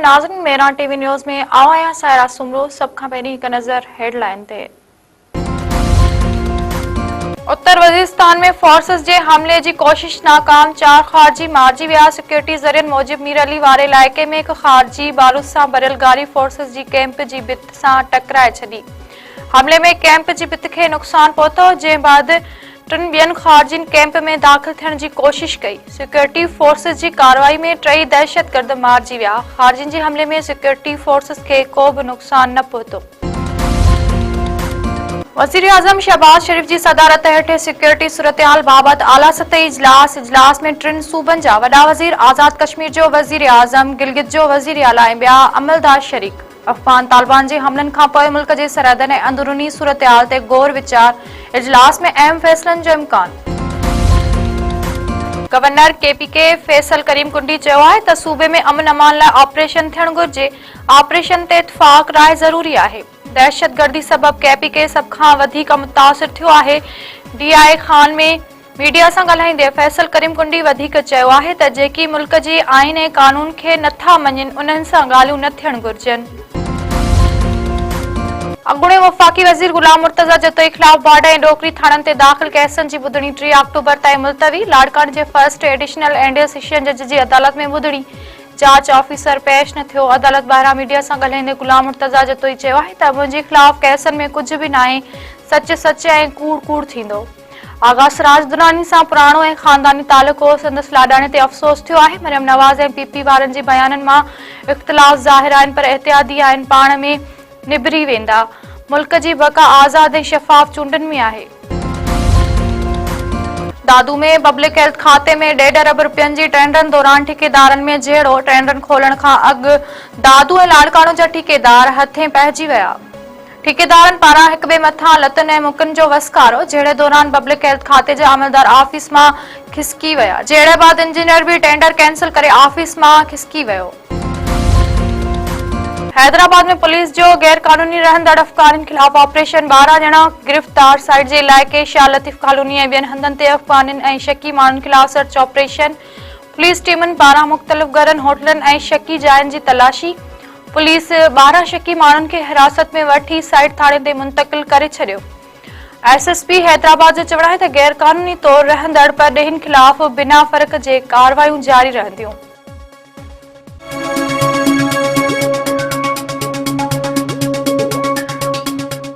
नाज़रीन मेरा TV news में आवाया सायरा सुमरो सब खां पहिरीं हिक नज़र हेडलाइन ते। उत्तर वजीरिस्तान में फोर्सेस जे हमले जी कोशिश नाकाम, 4 खारजी मारिजी विया। सिक्योरिटी ज़रियन मूजिब मीर अली वारे इलाइक़े में हिक खारजी बारूद सां भरियल गाड़ी फोर्सेस जी कैंप जी भित सां टकराए छॾी। हमले में कैंप जी भित खे नुक़सान पहुतो, जंहिं बाद 3 ॿियनि खारजिन कैंप में दाख़िल थियण जी कोशिश कई। सिक्योरिटी फोर्सेस जी कार्रवाई में 3 दहशतगर्द मारिजी विया। खारजिन जे हमले में सिक्योरिटी फोर्सेस खे को बि नुक़सान न पहुतो। वज़ीर आज़म शहबाज शरीफ जी सदारत हेठ सिक्योरिटी सूरतहाल बाबति आला सतही इजलास में 3 सूबनि जा वॾा वज़ीर, आज़ाद कश्मीर जो वज़ीर आज़म, गिलगित जो वज़ीर आला ऐं ॿिया अमलदार शरीक। अफ़गान तालिबान जे हमलनि खां पोइ मुल्क जे सरहदनि ऐं अंदरूनी सूरतहाल ते गौर वीचार, इजलास में अहम फ़ैसिलनि जो इम्कान। गवर्नर KPK फैसल करीम कुंडी चयो आहे त सूबे में अमन अमान लाइ ऑपरेशन थियणु घुर्जे। ऑपरेशन ते इत्तफ़ाक़ राय ज़रूरी आहे। दहशतगर्दी सबब KPK सभ खां वधीक मुतासिर थियो आहे। DI खान में मीडिया सां ॻाल्हाईंदे फैसल करीम कुंडी वधीक चयो आहे त जेकी मुल्क जे आइन ऐं कानून खे नथा मञनि, उन्हनि सां ॻाल्हियूं न थियणु घुर्जनि। अॻूणे वफ़ाक़ी वज़ीर गुलाम मुर्तज़ा जतोई ख़िलाफ़ बाडा ऐं डोकरी थाणनि ते दाख़िल केसनि जी ॿुधणी 3 अक्टूबर ताईं मुलतवी। लाड़काने जे फर्स्ट एडिशनल एंड सेशन जज जी अदालत में ॿुधणी। जांच ऑफिसर पेश न थियो। अदालत ॿाहिरां मीडिया सां ॻाल्हाईंदे गुलाम मुर्तज़ा जतोई चयो आहे त मुंहिंजे ख़िलाफ़ केसनि में कुझु बि न आहे। सच सच ऐं कूड़ कूड़ थींदो। आगा सिराज दुरानी सां पुराणो ऐं ख़ानदानी तालुक़ हो। संदसि लाॾाणे ते अफ़सोस थियो आहे। मरियम नवाज़ ऐं PP वारनि जे बयाननि मां इख़्तिलाफ़ ज़ाहिर आहिनि, पर एहतियाती आहिनि, पाण में निबिरी वेंदा। मुल्क जी बका आज़ाद ऐं शफ़ाफ़ चूंडनि में आहे। दादू में पब्लिक हेल्थ खाते में 1.5 अरब रुपयनि जी टेंडरनि दौरान ठेकेदारनि में झेड़ो। टेंडरनि खोलण खां अॻु दादू ऐं लाड़काणो जा ठेकेदार हथें पइजी विया। ठेकेदारनि पारां हिक ॿिए मथां लतनि ऐं मुकनि जो वसकारो। झेड़े दौरान पब्लिक हेल्थ खाते जा अमलदार ऑफिस मां खिसकी विया। झेड़े बाद इंजीनियर भी टेंडर कैंसिल करे ऑफिस मां खिसकी वियो। हैदराबाद में पुलिस जो गैर कानूनी रहंदड़ अफ़गानियुनि ख़िलाफ़ ऑपरेशन, 12 ॼणा गिरफ़्तार। साइड जे इलाइक़े शाह लतीफ़ कॉलोनी ऐं ॿियनि हंधनि ते अफ़गानियुनि ऐं शकी माण्हुनि ख़िलाफ़ सर्च ऑपरेशन। पुलिस टीमुनि पारां मुख़्तलिफ़ घरनि, होटलनि ऐं शकी जायुनि जी तलाशी। पुलिस 12 शकी माण्हुनि खे हिरासत में वठी साइड थाणे ते मुंतक़िल करे छॾियो। SSP हैदराबाद जो चवणु आहे त गैर कानूनी तौर रहंदड़ परॾेहिनि ख़िलाफ़ बिना फ़र्क़ जे कार्रवायूं जारी रहंदियूं।